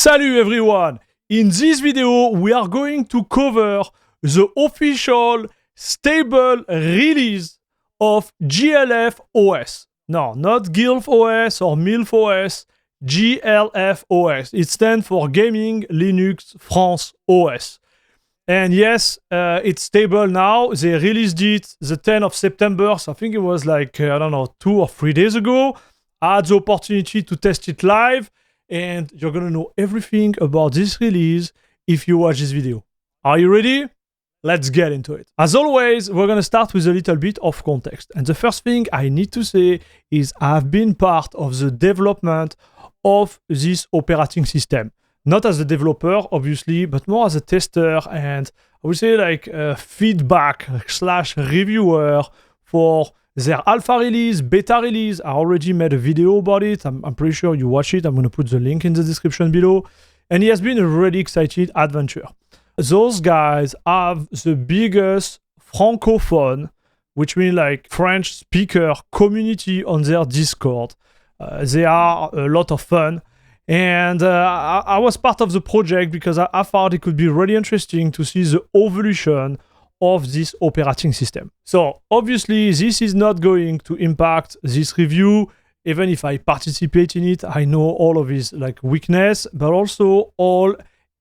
Salut everyone! In this video, we are going to cover the official stable release of GLFOS. No, not GLFOS or MILFOS, GLFOS. It stands for Gaming Linux France OS. And yes, it's stable now. They released it the 10th of September, so I think it was like, I don't know, 2 or 3 days ago. I had the opportunity to test it live, and you're gonna know everything about this release if you watch this video. Are you ready? Let's get into it. As always, we're gonna start with a little bit of context. And the first thing I need to say is I've been part of the development of this operating system. Not as a developer, obviously, but more as a tester and I would say like a feedback / reviewer for their alpha release, beta release. I already made a video about it. I'm pretty sure you watch it. I'm going to put the link in the description below. And it has been a really exciting adventure. Those guys have the biggest francophone, which means like French speaker community on their Discord. They are a lot of fun. And I was part of the project because I thought it could be really interesting to see the evolution of this operating system. So obviously this is not going to impact this review. Even if I participate in it, I know all of its like weakness, but also all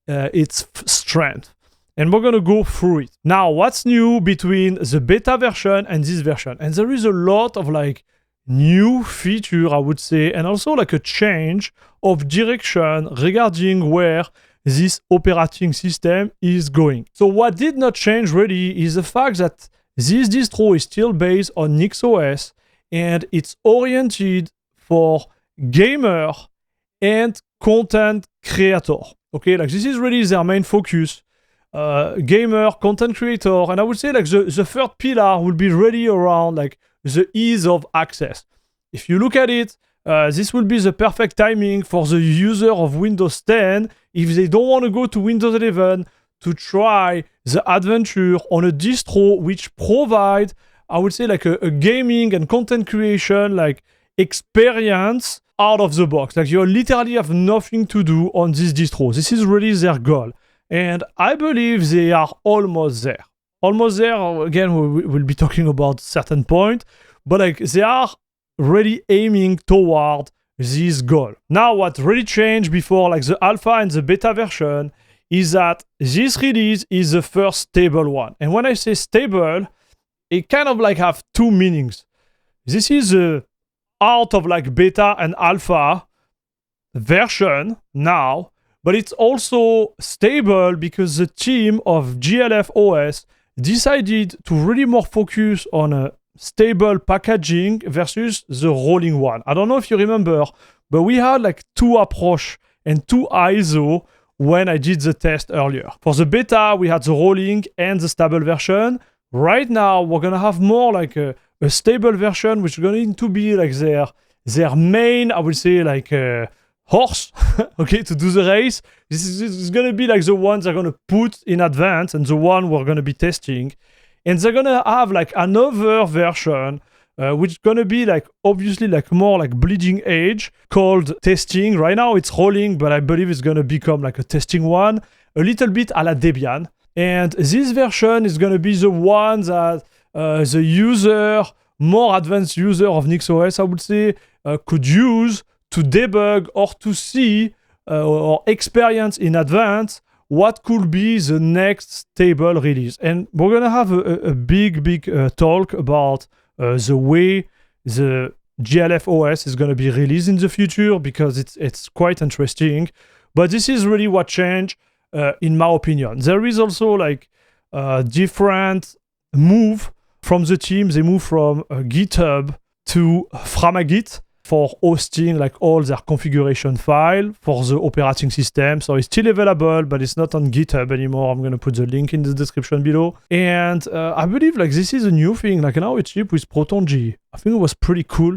its strength. And we're gonna go through it. Now, what's new between the beta version and this version? And there is a lot of like new feature, I would say, and also like a change of direction regarding where this operating system is going. So what did not change really is the fact that this distro is still based on NixOS and it's oriented for gamer and content creator. Okay, like this is really their main focus. Gamer, content creator, and I would say like the third pillar will be really around like the ease of access. If you look at it, this will be the perfect timing for the user of Windows 10 if they don't want to go to Windows 11 to try the adventure on a distro which provide, I would say, like a gaming and content creation like experience out of the box. Like you literally have nothing to do on this distro. This is really their goal. And I believe they are almost there. Almost there, again, we'll be talking about certain point, but like they are really aiming toward this goal. Now, what really changed before like the alpha and the beta version is that this release is the first stable one. And when I say stable, it kind of like have two meanings. This is out of like beta and alpha version now, but it's also stable because the team of GLFOS decided to really more focus on a stable packaging versus the rolling one. I don't know if you remember, but we had like 2 approach and 2 ISO when I did the test earlier. For the beta, we had the rolling and the stable version. Right now, we're gonna have more like a stable version, which is going to be like their main, I would say, like horse, okay, to do the race. This is gonna be like the ones they're gonna put in advance and the one we're gonna be testing. And they're gonna have like another version, which is gonna be like obviously like more like bleeding edge called testing. Right now it's rolling, but I believe it's gonna become like a testing one, a little bit a la Debian. And this version is gonna be the one that the user, more advanced user of NixOS, I would say, could use to debug or to see or experience in advance what could be the next stable release. And we're gonna have a big talk about the way the GLFOS is gonna be released in the future because it's quite interesting. But this is really what changed in my opinion. There is also like different move from the team. They move from GitHub to Framagit for hosting like all their configuration file for the operating system. So it's still available, but it's not on GitHub anymore. I'm gonna put the link in the description below. And I believe like this is a new thing. Like now it's shipped with Proton GE. I think it was pretty cool.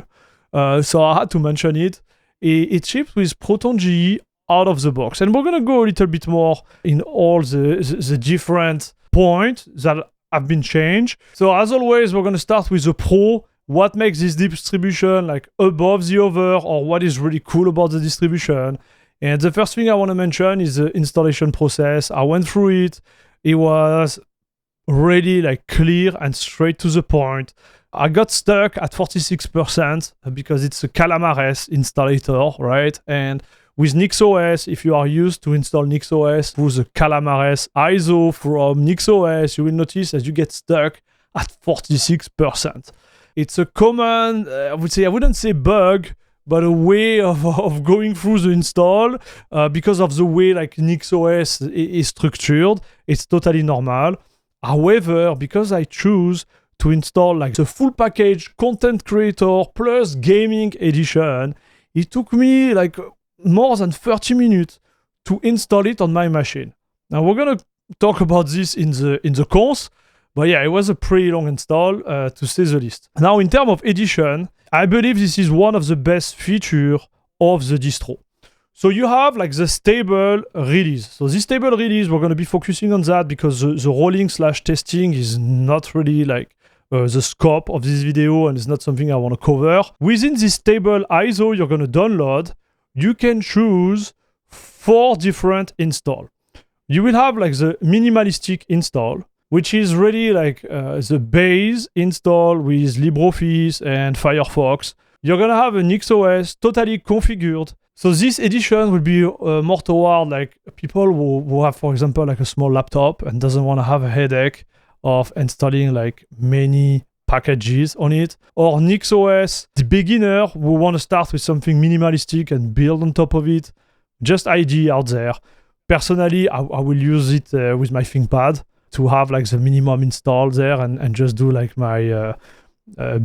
So I had to mention it. It's shipped with Proton GE out of the box. And we're gonna go a little bit more in all the different points that have been changed. So as always, we're gonna start with the Pro. What makes this distribution like above the other, or what is really cool about the distribution. And the first thing I want to mention is the installation process. I went through it. It was really like clear and straight to the point. I got stuck at 46% because it's a Calamares installator, right? And with NixOS, if you are used to install NixOS through the Calamares ISO from NixOS, you will notice that you get stuck at 46%. It's a common, I wouldn't say bug, but a way of going through the install because of the way like NixOS is structured. It's totally normal. However, because I choose to install like the full package Content Creator plus Gaming Edition, it took me like more than 30 minutes to install it on my machine. Now we're gonna talk about this in the cons, but yeah, it was a pretty long install to say the least. Now in terms of edition, I believe this is one of the best features of the distro. So you have like the stable release. So this stable release, we're going to be focusing on that because the rolling/testing is not really like the scope of this video, and it's not something I want to cover. Within this stable ISO you're going to download, you can choose 4 different install. You will have like the minimalistic install, which is really like the base install with LibreOffice and Firefox. You're going to have a NixOS totally configured. So this edition will be more toward like people who have, for example, like a small laptop and doesn't want to have a headache of installing like many packages on it. Or NixOS, the beginner who want to start with something minimalistic and build on top of it. Just idea out there. Personally, I will use it with my ThinkPad to have like the minimum install there and just do like my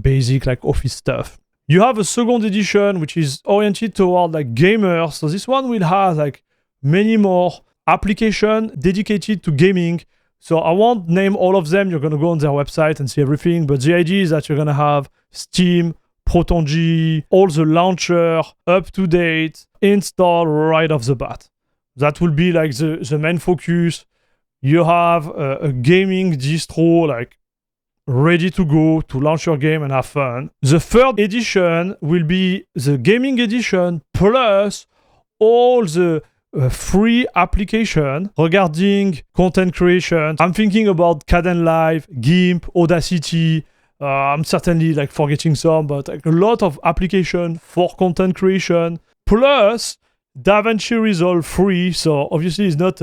basic like office stuff. You have a second edition which is oriented toward like gamers. So this one will have like many more applications dedicated to gaming. So I won't name all of them. You're going to go on their website and see everything. But the idea is that you're going to have Steam, ProtonG, all the launcher, up to date, install right off the bat. That will be like the main focus. You have a gaming distro like ready to go to launch your game and have fun. The third edition will be the gaming edition plus all the free application regarding content creation. I'm thinking about Kdenlive, GIMP, Audacity. I'm certainly like forgetting some, but like a lot of application for content creation plus DaVinci Resolve free. So obviously it's not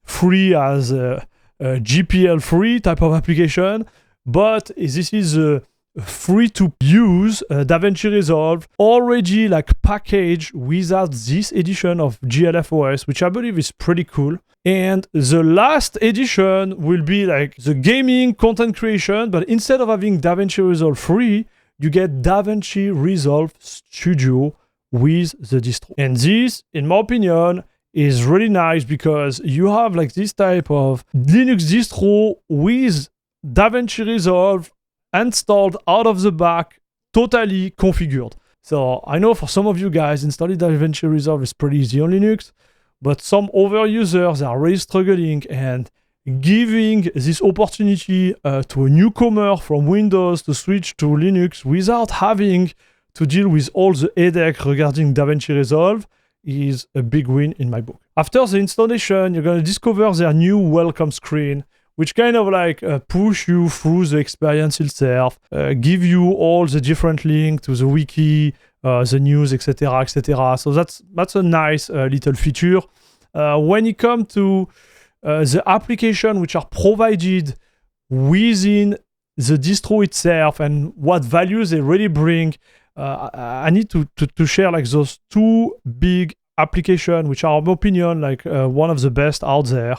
free as a GPL free type of application, but this is a free to use DaVinci Resolve already like packaged without this edition of GLFOS, which I believe is pretty cool. And the last edition will be like the gaming content creation, but instead of having DaVinci Resolve free, you get DaVinci Resolve Studio with the distro. And this, in my opinion, is really nice because you have like this type of Linux distro with DaVinci Resolve installed out of the back, totally configured. So I know for some of you guys, installing DaVinci Resolve is pretty easy on Linux, but some other users are really struggling, and giving this opportunity to a newcomer from Windows to switch to Linux without having to deal with all the headache regarding DaVinci Resolve is a big win in my book. After the installation, you're going to discover their new welcome screen, which kind of like push you through the experience itself, give you all the different links to the wiki, the news, etc., etc. So that's a nice little feature. When it comes to the application which are provided within the distro itself and what values they really bring, I need to share like those 2 big applications which are, in my opinion, like one of the best out there.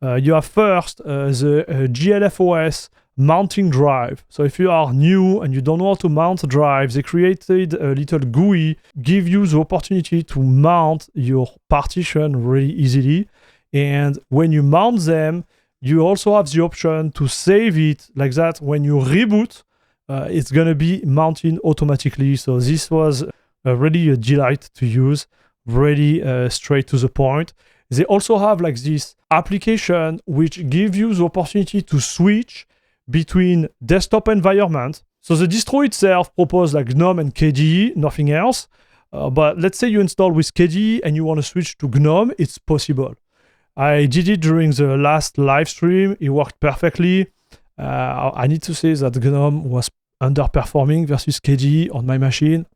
You have first the GLFOS mounting drive. So if you are new and you don't know how to mount drives, they created a little GUI, give you the opportunity to mount your partition really easily. And when you mount them, you also have the option to save it like that. When you reboot, it's going to be mounting automatically. So this was really a delight to use, really straight to the point. They also have like this application which gives you the opportunity to switch between desktop environment. So the distro itself proposes like GNOME and KDE, nothing else. But let's say you install with KDE and you want to switch to GNOME, it's possible. I did it during the last live stream. It worked perfectly. I need to say that GNOME was underperforming versus KDE on my machine,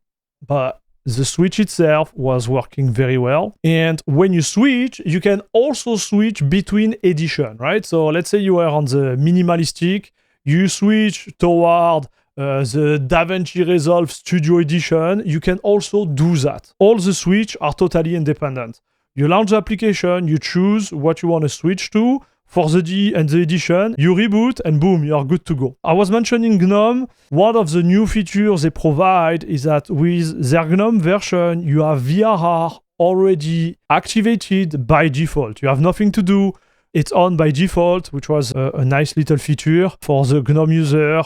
but the switch itself was working very well. And when you switch, you can also switch between edition, right? So let's say you are on the minimalistic, you switch toward the DaVinci Resolve Studio Edition, you can also do that. All the switch are totally independent. You launch the application, you choose what you want to switch to. For the D and the edition, you reboot and boom, you are good to go. I was mentioning GNOME. One of the new features they provide is that with their GNOME version, you have VRR already activated by default. You have nothing to do. It's on by default, which was a nice little feature for the GNOME user.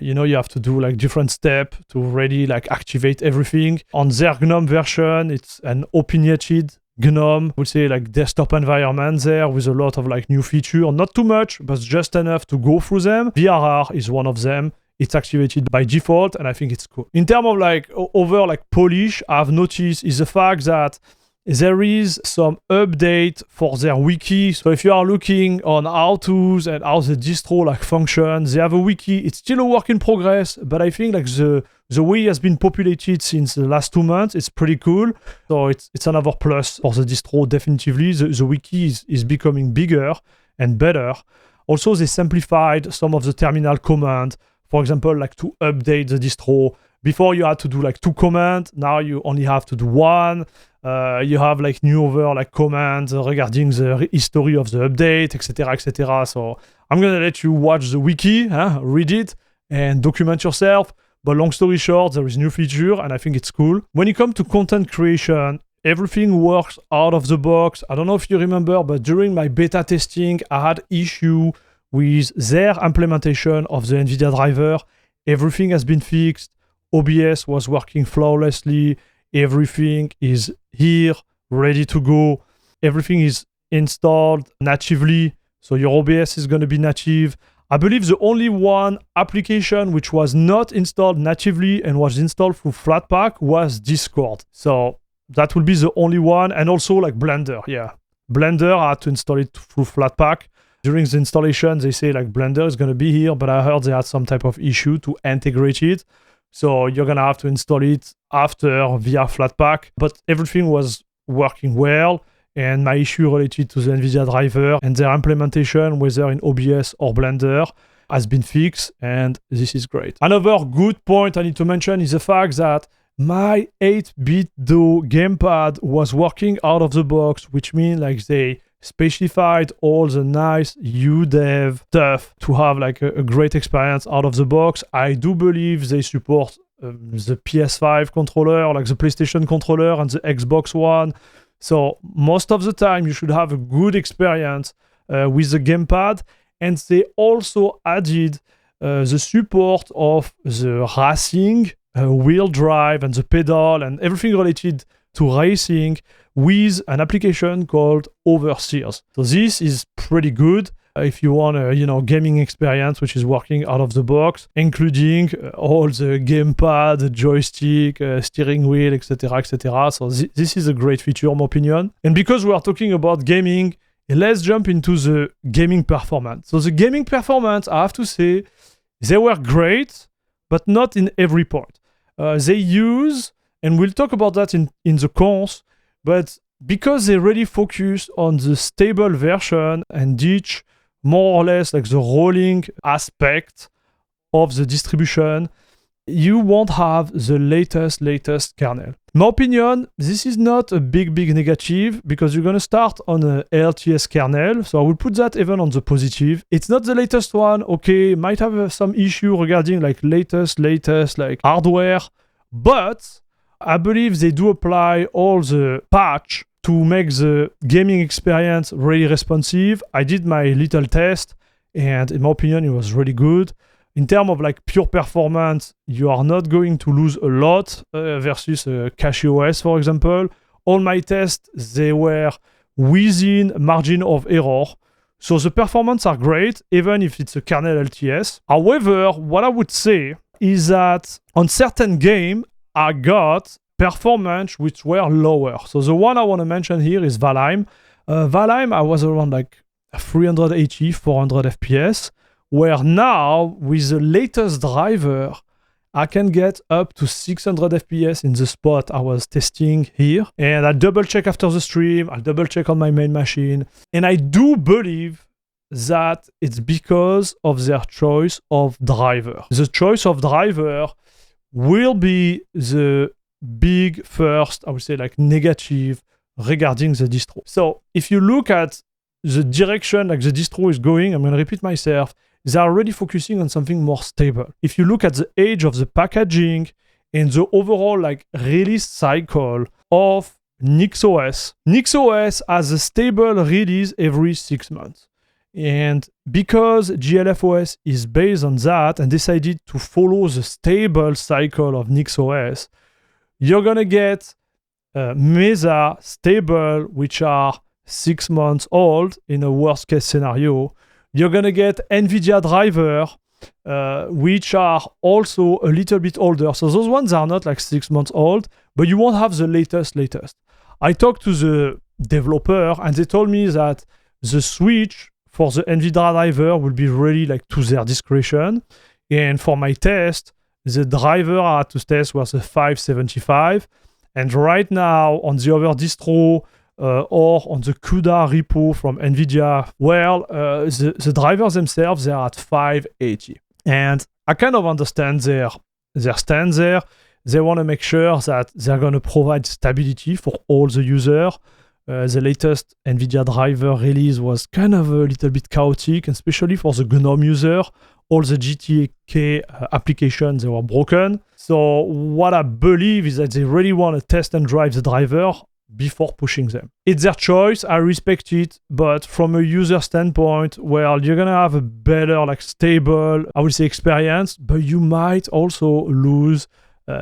You have to do like different steps to really like activate everything. On their GNOME version, it's an opinionated GNOME, we'll say like desktop environment there with a lot of like new feature, not too much, but just enough to go through them. VRR is one of them. It's activated by default, and I think it's cool. In terms of like over like polish, I've noticed is the fact that there is some update for their wiki. So if you are looking on how-tos and how the distro like functions, they have a wiki. It's still a work in progress, but I think like the way it has been populated since the last 2 months, it's pretty cool. So it's another plus for the distro, definitively. The wiki is becoming bigger and better. Also, they simplified some of the terminal commands. For example, like to update the distro. Before you had to do like 2 commands, now you only have to do 1. You have like newer like commands regarding the history of the update, etc., etc. So I'm gonna let you watch the wiki, read it, and document yourself. But long story short, there is new feature, and I think it's cool. When it comes to content creation, everything works out of the box. I don't know if you remember, but during my beta testing, I had issue with their implementation of the NVIDIA driver. Everything has been fixed. OBS was working flawlessly. Everything is here, ready to go. Everything is installed natively. So your OBS is going to be native. I believe the only one application which was not installed natively and was installed through Flatpak was Discord. So that will be the only one. And also like Blender. Yeah, Blender, I had to install it through Flatpak. During the installation, they say like Blender is going to be here, but I heard they had some type of issue to integrate it. So you're going to have to install it after via Flatpak. But everything was working well. And my issue related to the NVIDIA driver and their implementation, whether in OBS or Blender, has been fixed. And this is great. Another good point I need to mention is the fact that my 8-bit DO gamepad was working out of the box, which means like they specified all the nice UDEV stuff to have like a great experience out of the box. I do believe they support the PS5 controller, like the PlayStation controller and the Xbox One. So most of the time you should have a good experience with the gamepad. And they also added the support of the racing, wheel drive and the pedal and everything related to racing with an application called Overseers. So this is pretty good if you want a gaming experience which is working out of the box, including all the gamepad, the joystick, steering wheel, etc., etc. So this is a great feature, in my opinion. And because we are talking about gaming, let's jump into the gaming performance. So the gaming performance, I have to say, they were great, but not in every point. They use, and we'll talk about that in the cons, but because they really focus on the stable version and ditch more or less like the rolling aspect of the distribution, you won't have the latest kernel. In my opinion, this is not a big negative because you're going to start on a LTS kernel. So I will put that even on the positive. It's not the latest one. Okay, might have some issue regarding like latest like hardware, but I believe they do apply all the patch to make the gaming experience really responsive. I did my little test, and in my opinion, it was really good. In terms of like pure performance, you are not going to lose a lot versus CachyOS, for example. All my tests, they were within margin of error. So the performance are great, even if it's a kernel LTS. However, what I would say is that on certain game, I got performance which were lower. So the one I want to mention here is Valheim. Valheim, I was around like 380, 400 FPS, where now with the latest driver, I can get up to 600 FPS in the spot I was testing here. And I double check after the stream, I'll double check on my main machine. And I do believe that it's because of their choice of driver. The choice of driver will be the big first, I would say like negative regarding the distro. So if you look at the direction like the distro is going, I'm going to repeat myself, they are already focusing on something more stable. If you look at the age of the packaging and the overall like release cycle of NixOS, NixOS has a stable release every 6 months. And because GLFOS is based on that and decided to follow the stable cycle of NixOS, you're gonna get Mesa stable, which are 6 months old in a worst case scenario. You're gonna get NVIDIA driver, which are also a little bit older. So those ones are not like 6 months old, but you won't have the latest. I talked to the developer and they told me that the switch for the NVIDIA driver will be really like to their discretion. And for my test, the driver I had to test was a 575. And right now on the other distro, or on the CUDA repo from NVIDIA, well, the drivers themselves, they're at 580. And I kind of understand their stand there. They want to make sure that they're going to provide stability for all the users. The latest NVIDIA driver release was kind of a little bit chaotic, especially for the GNOME user. All the GTK applications, they were broken. So what I believe is that they really want to test and drive the driver before pushing them. It's their choice, I respect it, but from a user standpoint, well, you're gonna have a better, like stable, I would say experience, but you might also lose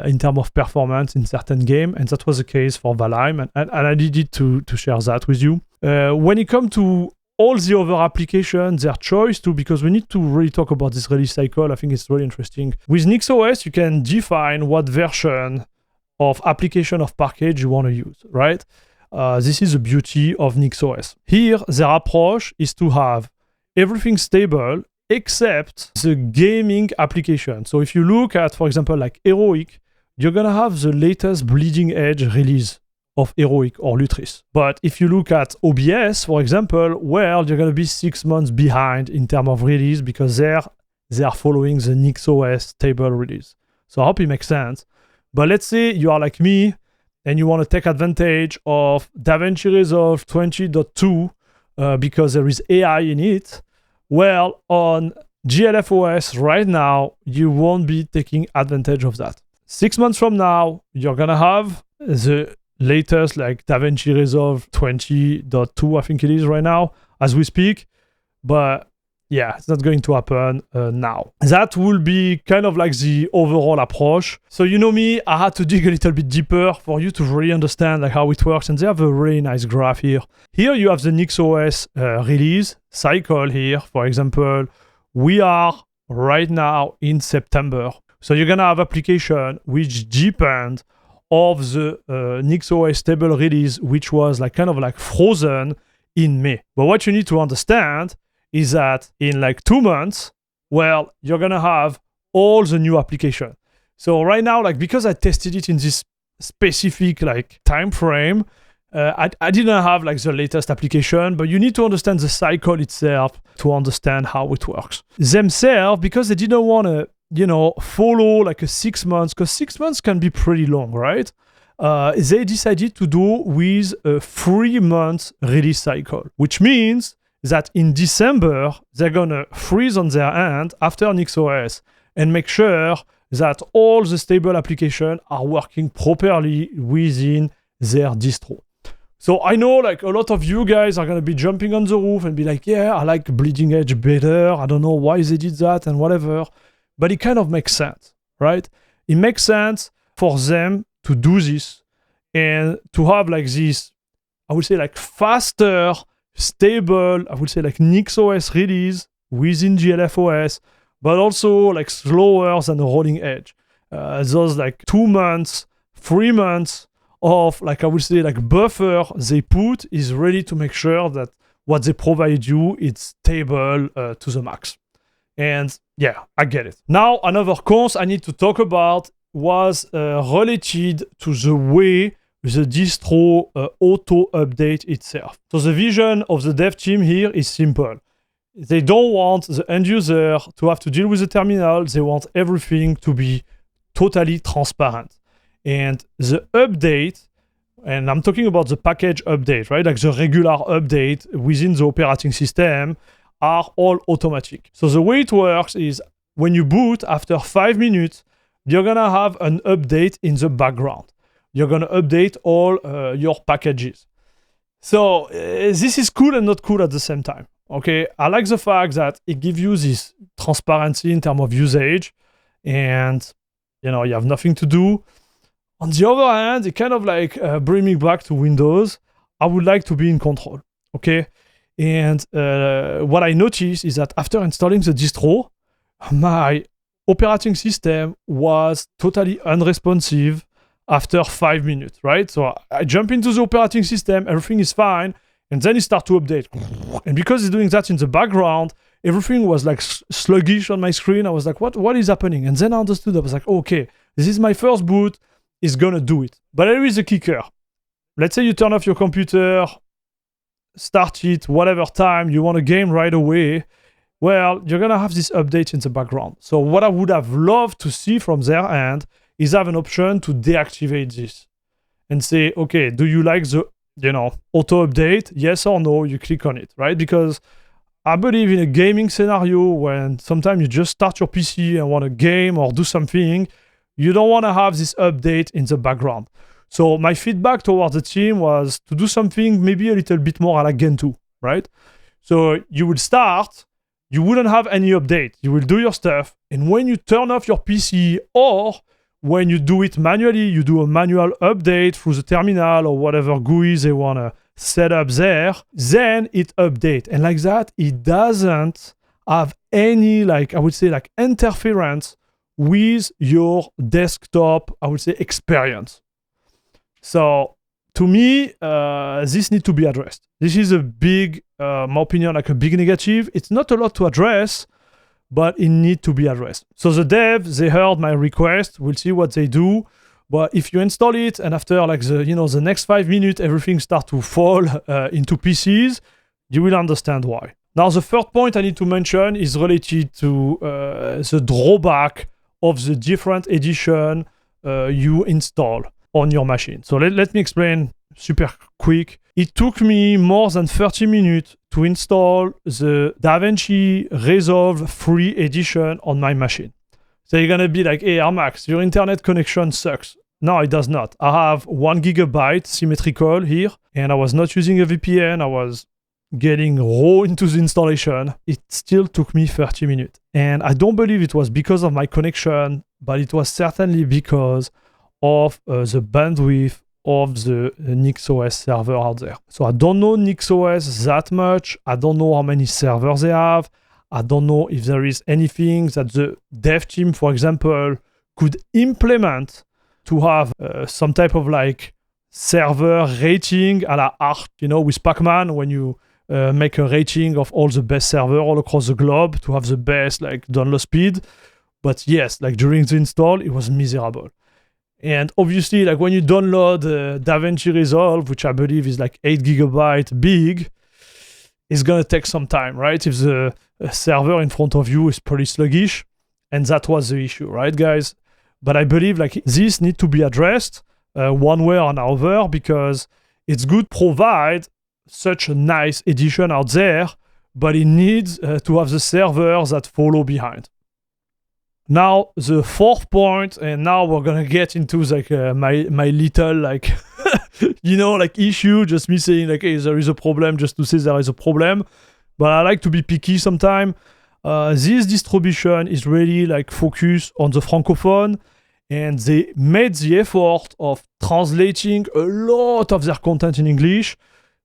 in terms of performance in certain game, and that was the case for Valheim, and I needed to share that with you. When it comes to all the other applications, their choice too, because we need to really talk about this release cycle. I think it's really interesting. With NixOS, you can define what version of application of package you want to use, right? This is the beauty of NixOS. Here, their approach is to have everything stable except the gaming application. So if you look at, for example, like Heroic, you're gonna have the latest bleeding edge release of Heroic or Lutris. But if you look at OBS, for example, well, you're gonna be 6 months behind in terms of release because they are following the NixOS stable release. So I hope it makes sense. But let's say you are like me and you want to take advantage of DaVinci Resolve 20.2 because there is AI in it. Well, on GLFOS right now, you won't be taking advantage of that. 6 months from now, you're going to have the latest like DaVinci Resolve 20.2, I think it is right now, as we speak. But yeah, it's not going to happen now. That will be kind of like the overall approach. So you know me, I had to dig a little bit deeper for you to really understand like how it works. And they have a really nice graph here. Here you have the NixOS release cycle here. For example, we are right now in September. So you're gonna have application which depend of the NixOS stable release, which was like kind of like frozen in May. But what you need to understand is that in like 2 months, well, you're gonna have all the new application. So right now, like because I tested it in this specific like time frame, I didn't have like the latest application, but you need to understand the cycle itself to understand how it works. Themselves, because they didn't want to, you know, follow like a 6 months, because 6 months can be pretty long, right? They decided to do with a 3 month release cycle, which means that in December, they're gonna freeze on their end after NixOS and make sure that all the stable applications are working properly within their distro. So I know like a lot of you guys are gonna be jumping on the roof and be like, yeah, I like bleeding edge better. I don't know why they did that and whatever, but it kind of makes sense, right? It makes sense for them to do this and to have like this, I would say like faster, stable, I would say like NixOS release within GLFOS, but also like slower than the rolling edge. Those like 2 months 3 months of, like I would say, like buffer they put is really to make sure that what they provide you is stable to the max. And yeah, I get it. Now, another cons I need to talk about was related to the way the distro auto-update itself. So the vision of the dev team here is simple. They don't want the end user to have to deal with the terminal. They want everything to be totally transparent. And the update, and I'm talking about the package update, right? Like the regular update within the operating system are all automatic. So the way it works is when you boot after 5 minutes, you're gonna have an update in the background. You're gonna update all your packages. So this is cool and not cool at the same time. Okay, I like the fact that it gives you this transparency in terms of usage, and you know you have nothing to do. On the other hand, it kind of like bring me back to Windows. I would like to be in control. Okay, and what I noticed is that after installing the distro, my operating system was totally unresponsive after 5 minutes, right? So I jump into the operating system, everything is fine, and then it starts to update. And because it's doing that in the background, everything was like sluggish on my screen. I was like, what is happening? And then I understood. I was like, okay, this is my first boot. It's gonna do it. But there is a kicker. Let's say you turn off your computer, start it, whatever time, you want a game right away. Well, you're gonna have this update in the background. So what I would have loved to see from their end is have an option to deactivate this and say, okay, do you like the, auto update? Yes or no, you click on it, right? Because I believe in a gaming scenario when sometimes you just start your PC and want a game or do something, you don't want to have this update in the background. So my feedback towards the team was to do something maybe a little bit more like Gen 2, right? So you would start, you wouldn't have any update. You will do your stuff. And when you turn off your PC or when you do it manually, you do a manual update through the terminal or whatever GUI they want to set up there, then it updates. And like that, it doesn't have any, like, I would say, like interference with your desktop, I would say, experience. So to me, this needs to be addressed. This is a big, my opinion, like a big negative. It's not a lot to address, but it needs to be addressed. So the devs, they heard my request. We'll see what they do. But if you install it and after like the next 5 minutes, everything starts to fall into pieces, you will understand why. Now, the third point I need to mention is related to the drawback of the different edition you install on your machine. So let me explain super quick. It took me more than 30 minutes to install the DaVinci Resolve free edition on my machine. So you're gonna be like, hey, Armax, your internet connection sucks. No, it does not. I have 1 gigabyte symmetrical here, and I was not using a VPN. I was getting raw into the installation. It still took me 30 minutes. And I don't believe it was because of my connection, but it was certainly because of the bandwidth of the NixOS server out there. So I don't know NixOS that much. I don't know how many servers they have. I don't know if there is anything that the dev team, for example, could implement to have some type of like server rating a la Arc, with Pac-Man, when you make a rating of all the best servers all across the globe to have the best like download speed. But yes, like during the install, it was miserable. And obviously, like when you download DaVinci Resolve, which I believe is like 8 gigabytes big, it's gonna take some time, right? If the server in front of you is pretty sluggish, and that was the issue, right, guys? But I believe like this need to be addressed one way or another, because it's good to provide such a nice edition out there, but it needs to have the servers that follow behind. Now, the fourth point, and now we're gonna get into like my little like like issue, just me saying like, hey, there is a problem, just to say there is a problem. But I like to be picky sometimes. This distribution is really like focused on the francophone, and they made the effort of translating a lot of their content in English,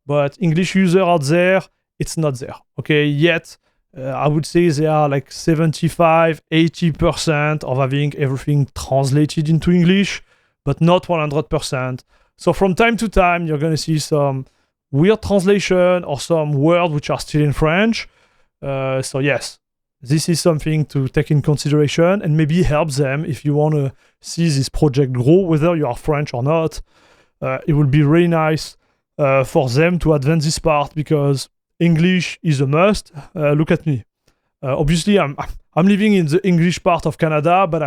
but English user out there, it's not there. Okay, yet. I would say they are like 75-80% of having everything translated into English, but not 100%. So from time to time, you're going to see some weird translation or some words which are still in French. So yes, this is something to take in consideration and maybe help them if you want to see this project grow, whether you are French or not. It will be really nice for them to advance this part because English is a must. Look at me. Obviously, I'm living in the English part of Canada, but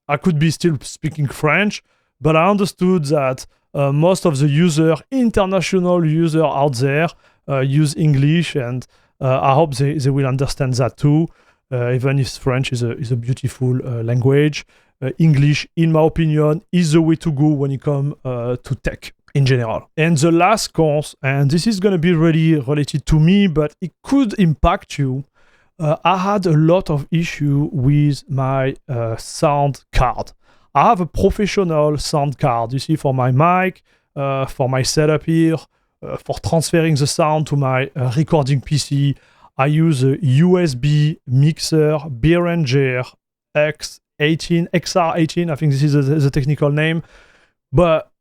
I could be still speaking French. But I understood that most of the international user out there, use English, and I hope they will understand that too. Even if French is a beautiful language, English, in my opinion, is the way to go when it comes to tech in general. And the last cons, and this is going to be really related to me, but it could impact you. I had a lot of issue with my sound card. I have a professional sound card, you see, for my mic, for my setup here, for transferring the sound to my recording PC. I use a USB mixer Behringer XR18, I think this is the technical name, but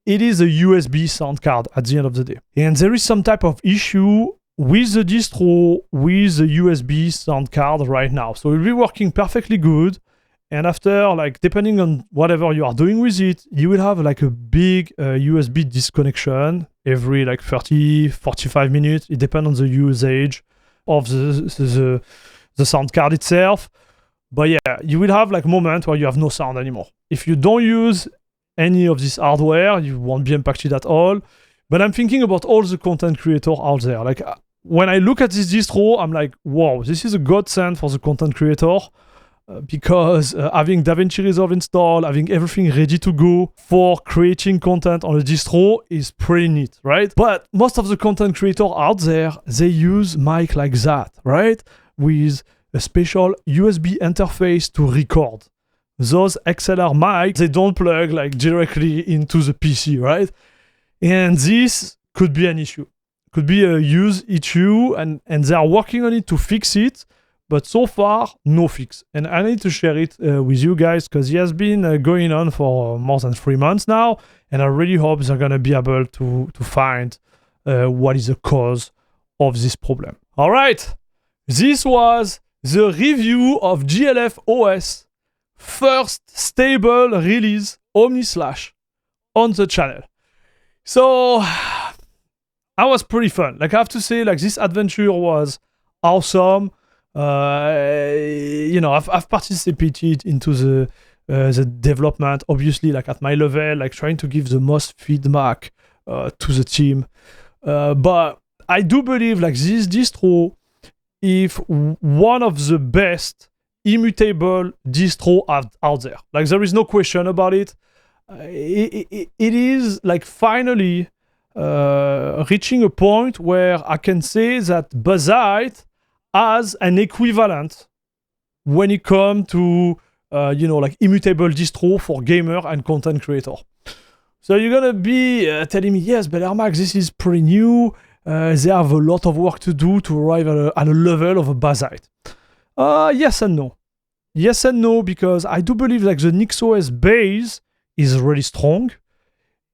it is a USB sound card at the end of the day. And there is some type of issue with the distro with the USB sound card right now. So it will be working perfectly good. And after, like, depending on whatever you are doing with it, you will have like a big USB disconnection every like 30, 45 minutes. It depends on the usage of the sound card itself. But yeah, you will have like a moment where you have no sound anymore. If you don't use any of this hardware, you won't be impacted at all. But I'm thinking about all the content creators out there. Like when I look at this distro, I'm like, wow, this is a godsend for the content creator. Because having DaVinci Resolve installed, having everything ready to go for creating content on a distro is pretty neat, right? But most of the content creators out there, they use mic like that, right? With a special USB interface to record. Those XLR mics, they don't plug like directly into the PC, right? And this could be an issue. Could be a use issue, and they are working on it to fix it. But so far, no fix. And I need to share it with you guys because it has been going on for more than 3 months now. And I really hope they're going to be able to find what is the cause of this problem. All right. This was the review of GLFOS first stable release Omnislash on the channel. So that was pretty fun. Like I have to say, like this adventure was awesome. You know, I've participated into the development, obviously, like at my level, like trying to give the most feedback to the team. But I do believe like this distro, if one of the best immutable distro out there, like there is no question about it. It is like finally reaching a point where I can say that Bazzite as an equivalent when it comes to, you know, like immutable distro for gamer and content creator. So you're gonna be telling me, yes, but Ermac, this is pretty new. They have a lot of work to do to arrive at a level of a Bazzite. Yes and no. Yes and no, because I do believe like the NixOS base is really strong.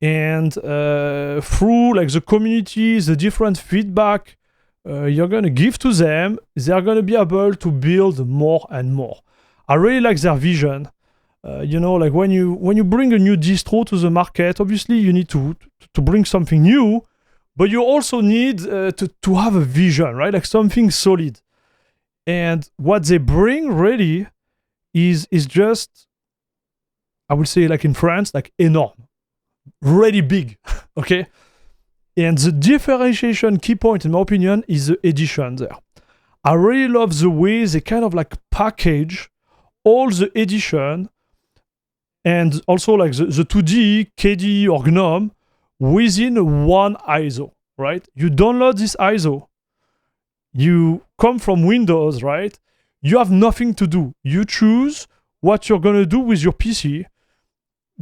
And through like the community, the different feedback you're going to give to them, they're going to be able to build more and more. I really like their vision. You know, like when you bring a new distro to the market, obviously you need to bring something new, but you also need to have a vision, right? Like something solid. And what they bring really is just, I would say like in France, like enormous, really big, okay? And the differentiation key point, in my opinion, is the edition there. I really love the way they kind of like package all the edition and also like the 2D, KDE or GNOME within one ISO, right? You download this ISO. You come from Windows, right? You have nothing to do. You choose what you're going to do with your PC.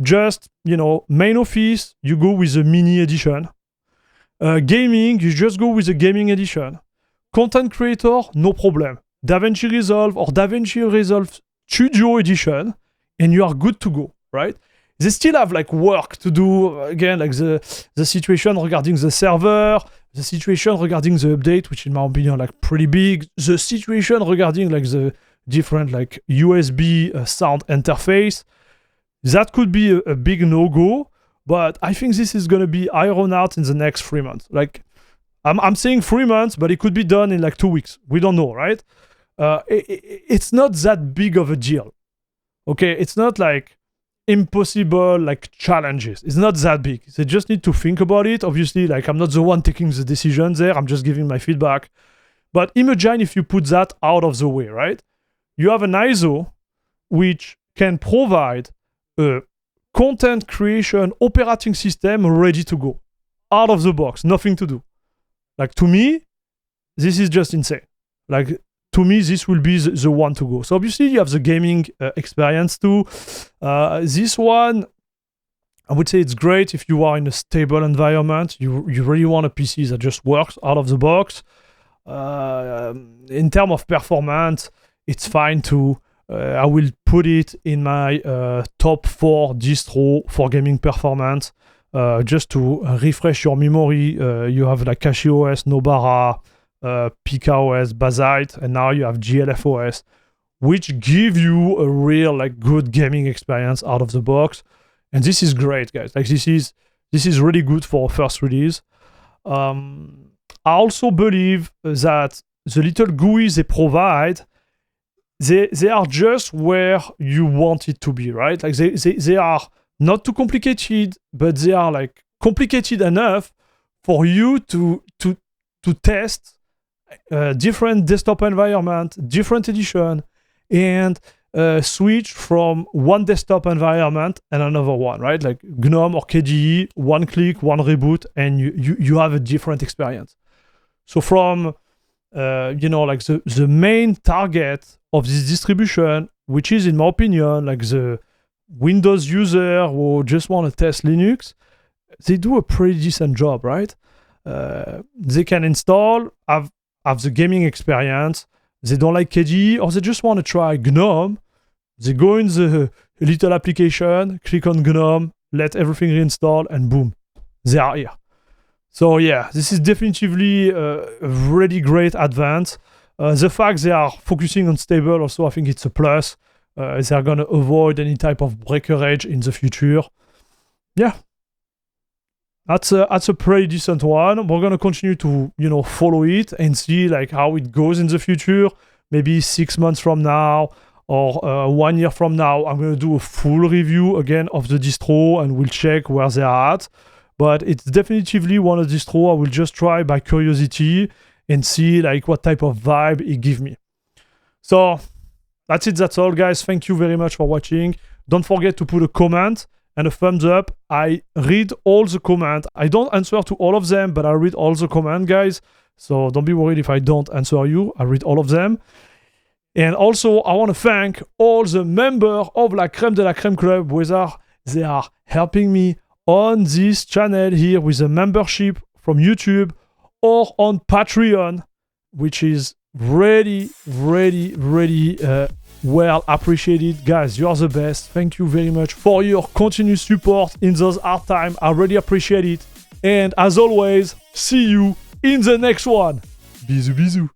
Just, you know, main office, you go with the mini edition. Gaming, you just go with the gaming edition. Content creator, no problem. DaVinci Resolve or DaVinci Resolve Studio edition, and you are good to go, right? they still have like work to do. Again, like the situation regarding the server, the situation regarding the update, which in my opinion like pretty big. The situation regarding like the different like USB sound interface, that could be a big no-go. But I think this is gonna be ironed out in the next 3 months. Like I'm saying 3 months, but it could be done in like 2 weeks. We don't know, right? It's not that big of a deal. Okay, it's not like impossible like challenges. It's not that big. They just need to think about it. Obviously, like I'm not the one taking the decisions there. I'm just giving my feedback. But imagine if you put that out of the way, right? You have an ISO which can provide a content creation operating system ready to go. Out of the box, nothing to do. Like to me, this is just insane. Like to me, this will be the one to go. So obviously you have the gaming experience too. This one, I would say it's great if you are in a stable environment. You really want a PC that just works out of the box. In terms of performance, it's fine too. I will put it in my top 4 distro for gaming performance. Just to refresh your memory, you have like CachyOS, Nobara, POWERHOUSE, Basalt, and now you have GLFOS, which give you a real like good gaming experience out of the box. And this is great, guys. Like this is really good for first release. I also believe that the little GUIs they provide, they are just where you want it to be, right? Like they are not too complicated, but they are like complicated enough for you to test different desktop environment, different edition, and switch from one desktop environment and another one, right? Like GNOME or KDE, one click, one reboot, and you have a different experience. So from like the main target of this distribution, which is in my opinion like the Windows user who just want to test Linux, they do a pretty decent job, right? They can install, have the gaming experience. They don't like KDE, or they just want to try GNOME. They go in the little application, click on GNOME, let everything reinstall, and boom, they are here. So yeah, this is definitively a really great advance. The fact they are focusing on stable also, I think it's a plus. They're gonna avoid any type of breakage in the future. Yeah, that's a pretty decent one. We're gonna continue to follow it and see like how it goes in the future. Maybe 6 months from now or 1 year from now, I'm gonna do a full review again of the distro and we'll check where they are at. But it's definitively one of the distro I will just try by curiosity and see like what type of vibe it gives me. So that's it, that's all, guys. Thank you very much for watching. Don't forget to put a comment and a thumbs up. I read all the comments. I don't answer to all of them, but I read all the comments, guys. So don't be worried if I don't answer you. I read all of them. And also, I want to thank all the members of La Crème de la Crème Club, whether they are helping me on this channel here with a membership from YouTube or on Patreon, which is really well appreciated. Guys, you are the best. Thank you very much for your continued support in those hard times. I really appreciate it. And as always, see you in the next one. Bisous, bisous.